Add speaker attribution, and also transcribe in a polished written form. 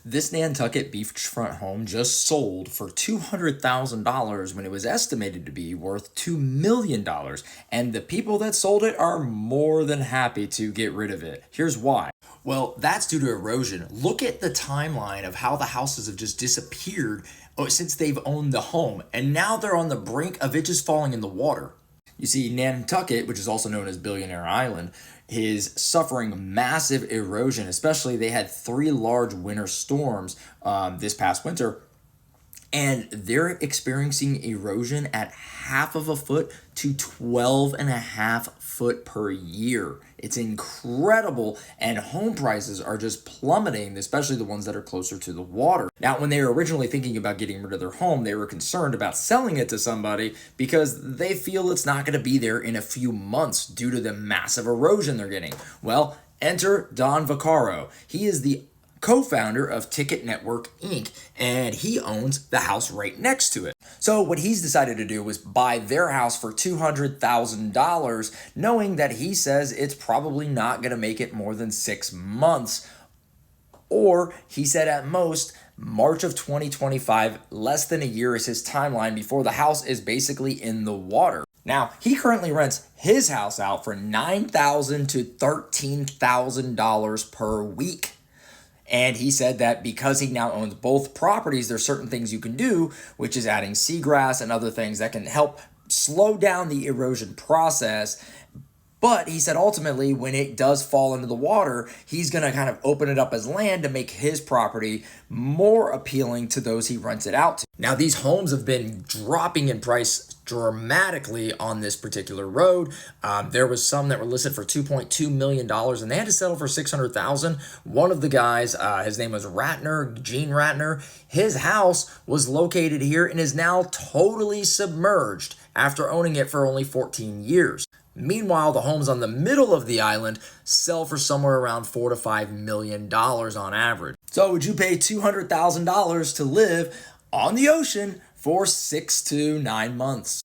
Speaker 1: This Nantucket beachfront home just sold for $200,000 when it was estimated to be worth $2 million. And the people that sold it are more than happy to get rid of it. Here's why. Well, that's due to erosion. Look at the timeline of how the houses have just disappeared since they've owned the home. And now they're on the brink of it just falling in the water. You see, Nantucket, which is also known as Billionaire Island, is suffering massive erosion. Especially, they had 3 large winter storms this past winter, and they're experiencing erosion at half of a foot to 12.5 foot per year. It's incredible, and home prices are just plummeting, especially the ones that are closer to the water. Now, when they were originally thinking about getting rid of their home, they were concerned about selling it to somebody because they feel it's not going to be there in a few months due to the massive erosion they're getting. Well, enter Don Vaccaro. He is the co-founder of Ticket Network Inc., and he owns the house right next to it. So what he's decided to do was buy their house for $200,000, knowing that he says it's probably not going to make it more than 6 months. Or he said at most March of 2025, less than a year is his timeline before the house is basically in the water. Now, he currently rents his house out for $9,000 to $13,000 per week. And he said that because he now owns both properties, there's certain things you can do, which is adding seagrass and other things that can help slow down the erosion process. But he said ultimately, when it does fall into the water, he's going to kind of open it up as land to make his property more appealing to those he rents it out to. Now, these homes have been dropping in price dramatically on this particular road. There was some that were listed for $2.2 million, and they had to settle for $600,000. One of the guys, his name was Gene Ratner. His house was located here and is now totally submerged after owning it for only 14 years. Meanwhile, the homes on the middle of the island sell for somewhere around $4 to $5 million on average. So would you pay $200,000 to live on the ocean for 6 to 9 months?